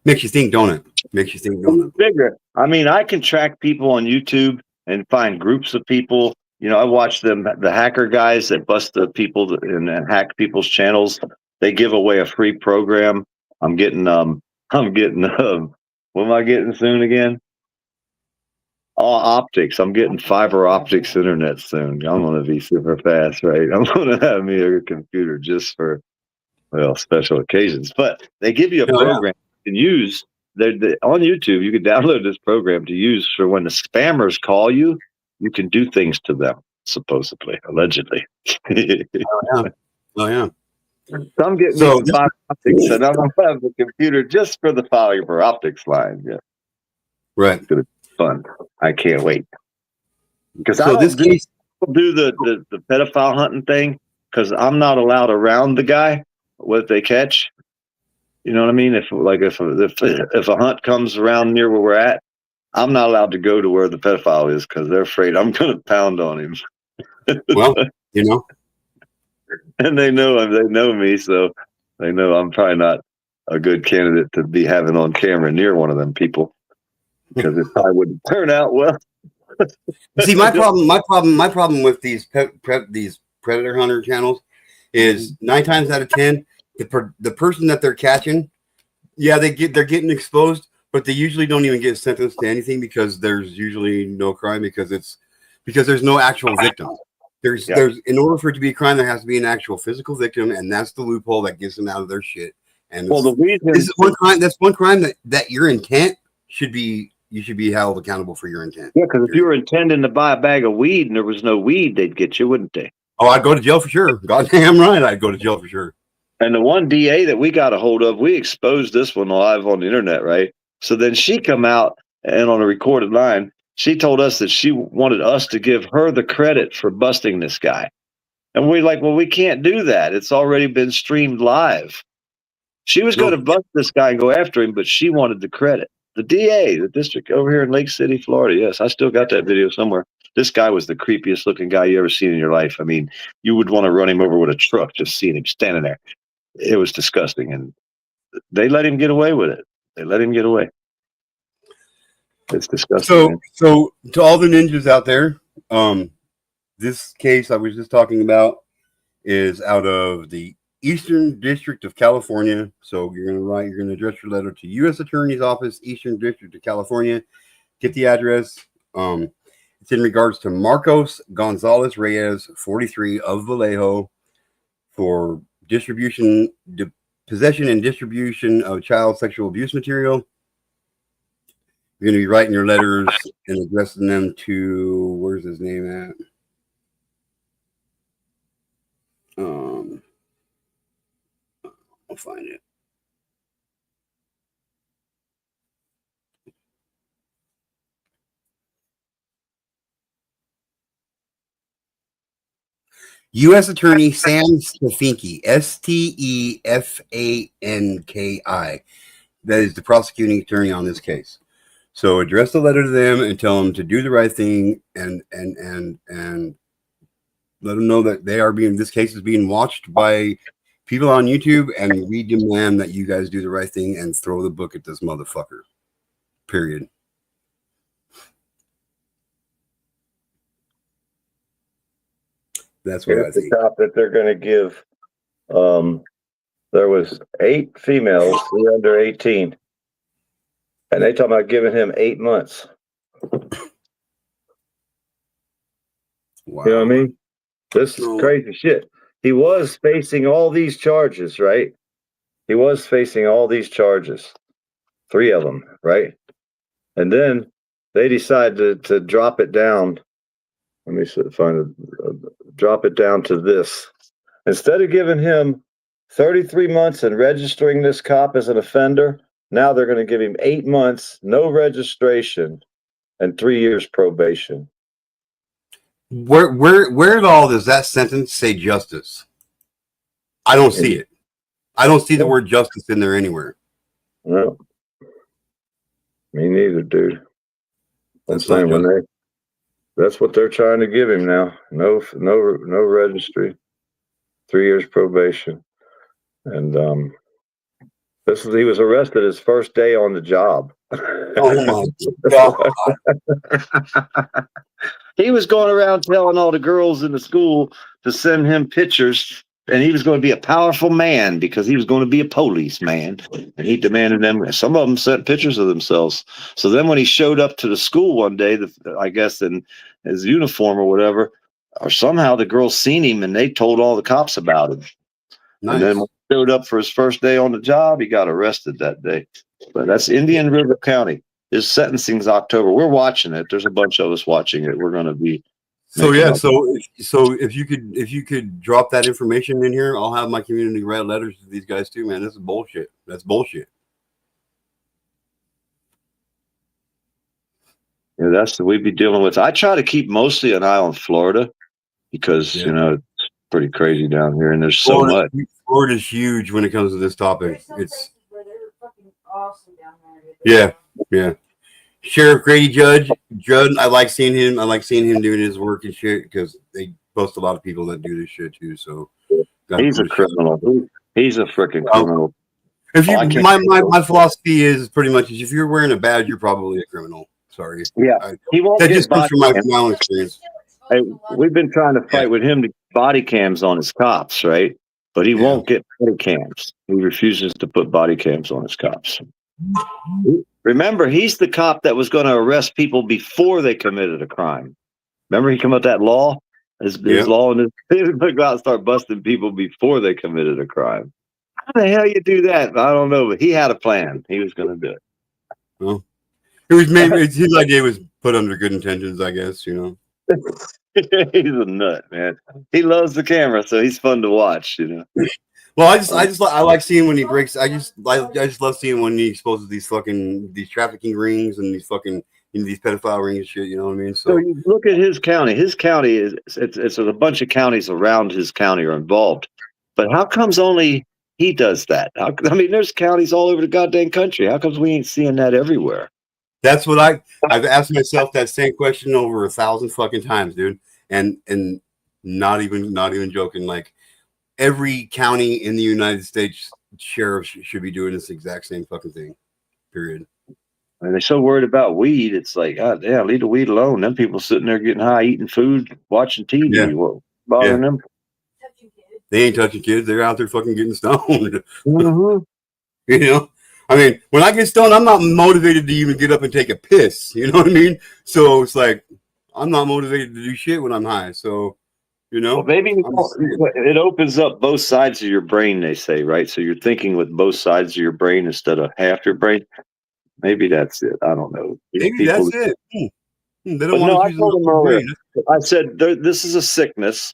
Makes you think, don't it? Makes you think, don't it? Bigger. I mean, I can track people on YouTube and find groups of people. You know, I watch them, the hacker guys that bust the people and hack people's channels. They give away a free program. I'm getting what am I getting soon again? Optics. I'm getting fiber optics internet soon. I'm going to be super fast, right? I'm going to have me a computer just for, well, special occasions. But they give you a program you can use. On YouTube, you can download this program to use for when the spammers call you. You can do things to them, supposedly, allegedly. Oh yeah. So I'm getting fiber optics, and I'm going to have the computer just for the fiber optics line. Yeah, right. It's going to be fun. I can't wait. Because so this case do the pedophile hunting thing because I'm not allowed around the guy. What they catch. You know what I mean? If a hunt comes around near where we're at, I'm not allowed to go to where the pedophile is because they're afraid I'm going to pound on him. Well, you know, and they know me, so they know I'm probably not a good candidate to be having on camera near one of them people because it probably wouldn't turn out well. See, my problem with these these predator hunter channels is 9 times out of 10. The person that they're catching, yeah, they're getting exposed, but they usually don't even get sentenced to anything because there's usually no crime because there's no actual victim. There's Yeah. there's in order for it to be a crime, there has to be an actual physical victim, and that's the loophole that gets them out of their shit. And Well, the reason this is one crime. That's one crime that your intent should be. You should be held accountable for your intent. yeah, because if you were intending to buy a bag of weed and there was no weed, they'd get you, wouldn't they? Oh, I'd go to jail for sure. Goddamn right, I'd go to jail for sure. And the one DA that we got a hold of, we exposed this one live on the internet, right? So then she come out and on a recorded line, she told us that she wanted us to give her the credit for busting this guy. And we're like, well, we can't do that. It's already been streamed live. She was going to bust this guy and go after him, but she wanted the credit. The DA, the district over here in Lake City, Florida. Yes, I still got that video somewhere. This guy was the creepiest looking guy you ever seen in your life. I mean, you would want to run him over with a truck just seeing him standing there. It was disgusting. And they let him get away with it. They let him get away. It's disgusting. So to all the ninjas out there, this case I was just talking about is out of the Eastern District of California. So you're going to address your letter to U.S. Attorney's Office, Eastern District of California. Get the address. It's in regards to Marcos Gonzalez Reyes, 43, of Vallejo, for possession and distribution of child sexual abuse material. You're going to be writing your letters and addressing them to, where's his name at? I'll find it. U.S. Attorney Sam Stefanki, Stefanki. That is the prosecuting attorney on this case. So address the letter to them and tell them to do the right thing, and let them know that this case is being watched by people on YouTube, and we demand that you guys do the right thing and throw the book at this motherfucker. Period. That's what I think. The top that they're going to give. There was 8 females, 3 under 18, and they talking about giving him 8 months. Wow. You know what I mean? This is crazy shit. He was facing all these charges, right? He was facing all these charges, 3 of them, right? And then they decided to drop it down. Let me drop it down to this. Instead of giving him 33 months and registering this cop as an offender, now they're going to give him 8 months, no registration, and 3 years probation. Where at all does that sentence say justice? I don't see it. I don't see the word justice in there anywhere. No, me neither, dude. That's I'm saying that's what they're trying to give him now. No registry, 3 years probation, and he was arrested his first day on the job. Oh my God. He was going around telling all the girls in the school to send him pictures, and he was going to be a powerful man because he was going to be a policeman. And he demanded them. Some of them sent pictures of themselves. So then when he showed up to the school one day, I guess in his uniform or whatever, or somehow the girls seen him and they told all the cops about him. Nice. And then when he showed up for his first day on the job, he got arrested that day. But that's Indian River County. His sentencing's October. We're watching it. There's a bunch of us watching it. We're going to be. So if you could drop that information in here, I'll have my community write letters to these guys too, man. This is bullshit. That's bullshit. Yeah, that's what we'd be dealing with. I try to keep mostly an eye on Florida because it's pretty crazy down here, and there's so much. Florida's huge when it comes to this topic. It's where they're fucking awesome down there. Yeah. Sheriff Grady Judd, I like seeing him. I like seeing him doing his work and shit because they post a lot of people that do this shit too. So he's a criminal. He's a freaking criminal. If you, my philosophy is pretty much if you're wearing a badge, you're probably a criminal. Sorry. Yeah, he won't. That just comes from my own experience. Hey, we've been trying to fight with him to get body cams on his cops, right? But he won't get body cams. He refuses to put body cams on his cops. Remember, he's the cop that was going to arrest people before they committed a crime. Remember, he came up with that law His Yeah. law, and he was gonna go out and start busting people before they committed a crime. How the hell you do that? I don't know, but he had a plan. He was going to do it. Well, it was maybe his idea was put under good intentions, I guess. You know. He's a nut, man. He loves the camera, so he's fun to watch. You know. Well, I like seeing when he breaks. I just love seeing when he exposes these trafficking rings and these fucking these pedophile rings and shit. You know what I mean? So you look at his county. His county is it's a bunch of counties around his county are involved. But how comes only he does that? I mean, there's counties all over the goddamn country. How comes we ain't seeing that everywhere? That's what I've asked myself that same question over 1,000 fucking times, dude. And not even joking. Like every county in the United States sheriff should be doing this exact same fucking thing. Period. And they're so worried about weed. It's like, God damn, leave the weed alone. Them people sitting there getting high, eating food, watching TV. Yeah. What bothering them? They ain't touching kids. They're out there fucking getting stoned. Mm-hmm. You know? I mean, when I get stoned, I'm not motivated to even get up and take a piss. You know what I mean? So it's like, I'm not motivated to do shit when I'm high. So, you know? Well, maybe it opens up both sides of your brain, they say, right? So you're thinking with both sides of your brain instead of half your brain. Maybe that's it. I don't know. Maybe that's it. They don't no, want I told them earlier. I said, this is a sickness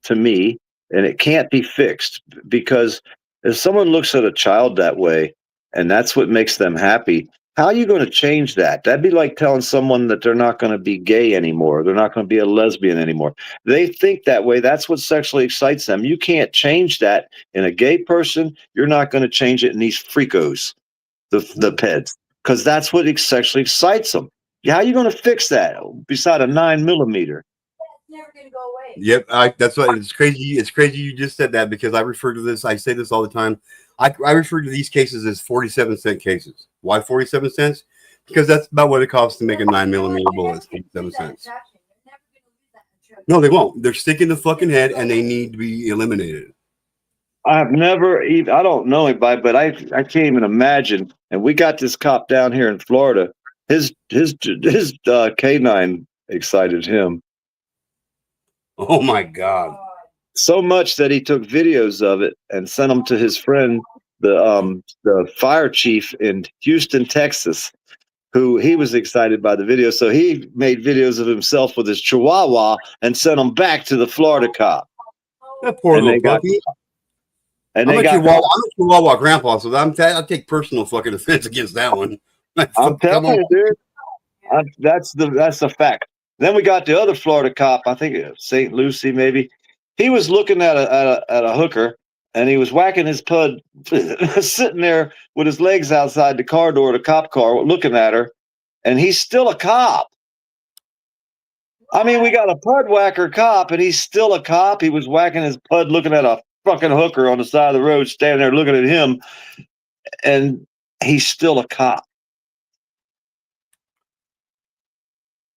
to me, and it can't be fixed because if someone looks at a child that way, and that's what makes them happy, how are you going to change that? That'd be like telling someone that they're not going to be gay anymore. They're not going to be a lesbian anymore. They think that way. That's what sexually excites them. You can't change that in a gay person. You're not going to change it in these freakos, the peds, because that's what sexually excites them. How are you going to fix that beside a 9mm? That's never gonna go away. Yep, that's what it's crazy. It's crazy you just said that because I refer to this. I say this all the time. I refer to these cases as 47-cent cases. Why 47 cents? Because that's about what it costs to make a 9mm bullet. 47 cents. No, they won't. They're sticking the fucking head, and they need to be eliminated. I've never even, I don't know anybody, but I can't even imagine. And we got this cop down here in Florida. His canine excited him Oh my God. so much that he took videos of it and sent them to his friend, the fire chief in Houston, Texas, who he was excited by the video. So he made videos of himself with his Chihuahua and sent them back to the Florida cop. That poor And little they got- puppy. And I'm they a got Chihuahua grandpa, so I take personal fucking offense against that one. I'm telling you, dude. That's the fact. Then we got the other Florida cop. I think it was St. Lucie, maybe. He was looking at a hooker, and he was whacking his pud, sitting there with his legs outside the car door, the cop car, looking at her, and he's still a cop. I mean, we got a pud whacker cop, and he's still a cop. He was whacking his pud, looking at a fucking hooker on the side of the road, standing there looking at him, and he's still a cop.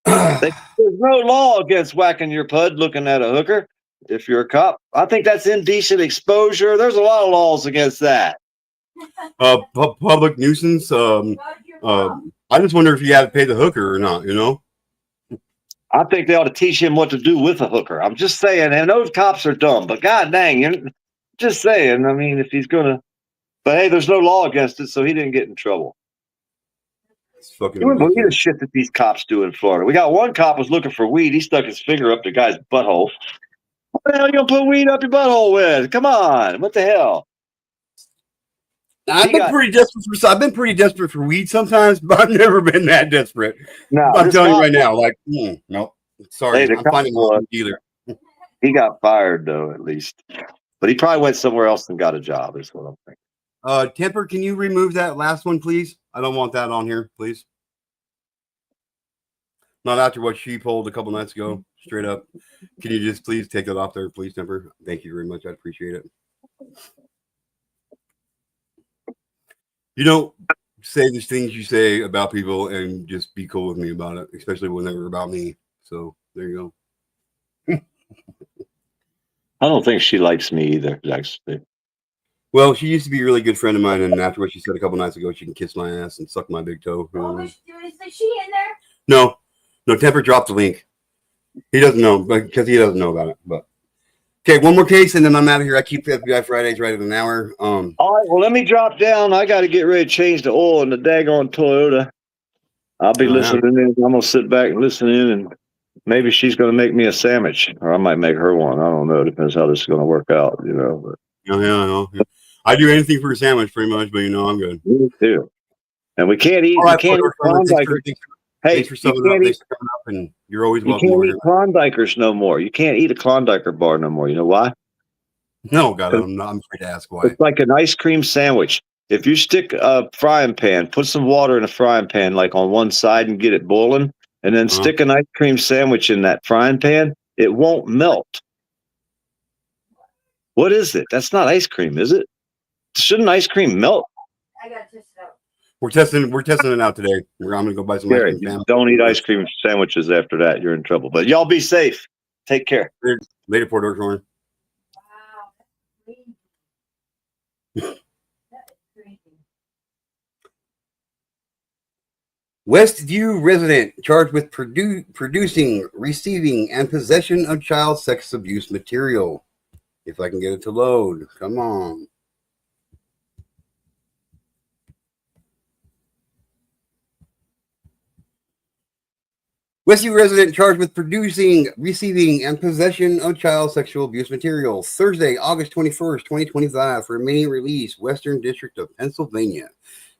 There's no law against whacking your pud looking at a hooker if you're a cop. I think that's indecent exposure. There's a lot of laws against that. Public nuisance. I just wonder if you have to pay the hooker or not. You know. I think they ought to teach him what to do with a hooker. I'm just saying, and those cops are dumb, but god dang, you're just saying. I mean, if he's gonna, but hey, there's no law against it, so he didn't get in trouble. It's fucking. You wouldn't believe the shit that these cops do in Florida. We got one cop was looking for weed. He stuck his finger up the guy's butthole. What the hell are you gonna put weed up your butthole with? Come on, what the hell? I've been pretty desperate for weed sometimes, but I've never been that desperate. No, I'm telling you right now, like, no, sorry, Hey, the I'm finding cop one dealer. He got fired though, at least. But he probably went somewhere else and got a job, is what I'm thinking. Temper, can you remove that last one, please? I don't want that on here, please. Not after what she pulled a couple nights ago, straight up. Can you just please take that off there, please, Temper? Thank you very much. I appreciate it. You don't say these things you say about people and just be cool with me about it, especially when they were about me. So there you go. I don't think she likes me either, actually. Well, she used to be a really good friend of mine, and after what she said a couple nights ago, she can kiss my ass and suck my big toe. Oh, is she in there? No, Temper dropped the link. He doesn't know, but because he doesn't know about it. But okay, one more case, and then I'm out of here. I keep FBI Fridays right at an hour. All right, well, let me drop down. I got to get ready to change the oil in the daggone Toyota. I'll be Oh, yeah. listening in. I'm going to sit back and listen in, and maybe she's going to make me a sandwich, or I might make her one. I don't know. It depends how this is going to work out, you know. But Yeah, I know. Yeah. I do anything for a sandwich, pretty much, but you know I'm good. me too. And we can't eat. All You right, can't eat Klondikers. Hey, thanks for you subbing up. can't eat. Thanks for coming up, and you're always You welcome can't over eat here. Klondikers no more. You can't eat a Klondiker bar no more. You know why? No, God, I'm afraid to ask why. It's like an ice cream sandwich. If you stick a frying pan, put some water in a frying pan, like on one side, and get it boiling, and then stick an ice cream sandwich in that frying pan, it won't melt. What is it? That's not ice cream, is it? Shouldn't ice cream melt? I got this out. We're testing it out today. I'm gonna go buy some ice Gary, cream sandwiches. don't eat ice cream sandwiches after that. You're in trouble. But y'all be safe. Take care. Later, Port Orchard. Wow, that's crazy. That is crazy. Westview resident charged with producing, receiving, and possession of child sex abuse material. If I can get it to load, come on. Westview resident charged with producing, receiving, and possession of child sexual abuse material. Thursday, August 21st, 2025, for immediate release, Western District of Pennsylvania.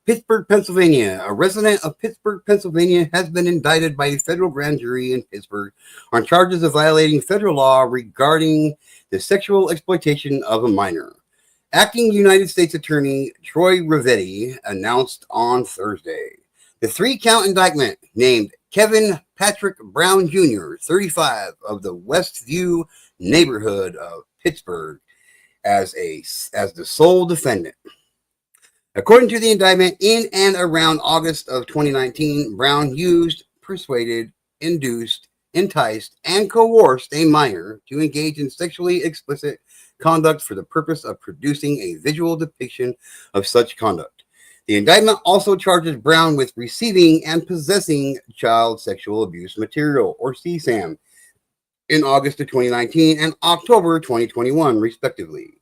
Pittsburgh, Pennsylvania. A resident of Pittsburgh, Pennsylvania has been indicted by a federal grand jury in Pittsburgh on charges of violating federal law regarding the sexual exploitation of a minor. Acting United States Attorney Troy Rivetti announced on Thursday. The 3-count indictment named Kevin Patrick Brown Jr., 35, of the Westview neighborhood of Pittsburgh as the sole defendant. According to the indictment, in and around August of 2019, Brown used, persuaded, induced, enticed, and coerced a minor to engage in sexually explicit conduct for the purpose of producing a visual depiction of such conduct. The indictment also charges Brown with receiving and possessing child sexual abuse material, or CSAM, in August of 2019 and October 2021, respectively.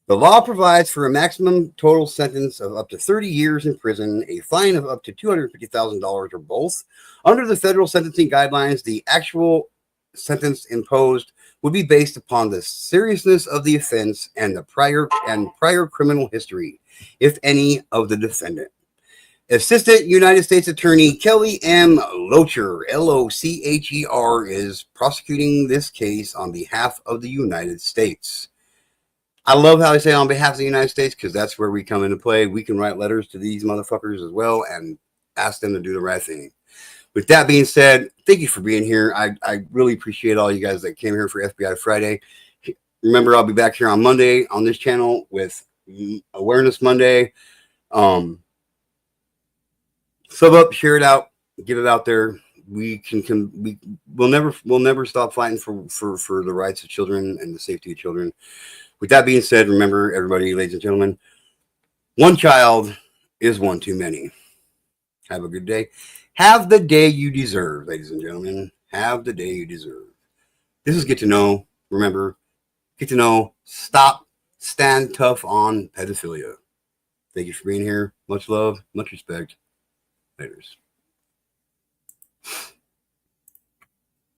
The law provides for a maximum total sentence of up to 30 years in prison, a fine of up to $250,000 or both. Under the federal sentencing guidelines, the actual sentence imposed would be based upon the seriousness of the offense and the prior criminal history, if any, of the defendant. Assistant United States Attorney Kelly M. Locher, Locher, is prosecuting this case on behalf of the United States. I love how they say on behalf of the United States, because that's where we come into play. We can write letters to these motherfuckers as well and ask them to do the right thing. With that being said, thank you for being here. I really appreciate all you guys that came here for FBI Friday. Remember, I'll be back here on Monday on this channel with Awareness Monday. Sub up, share it out, get it out there. We'll never stop fighting for the rights of children and the safety of children. With that being said, remember, everybody, ladies and gentlemen, one child is one too many. Have a good day. Have the day you deserve, ladies and gentlemen. Have the day you deserve. This is Get to Know. Remember, get to know. Stop. Stand tough on pedophilia. Thank you for being here. Much love. Much respect. Laters.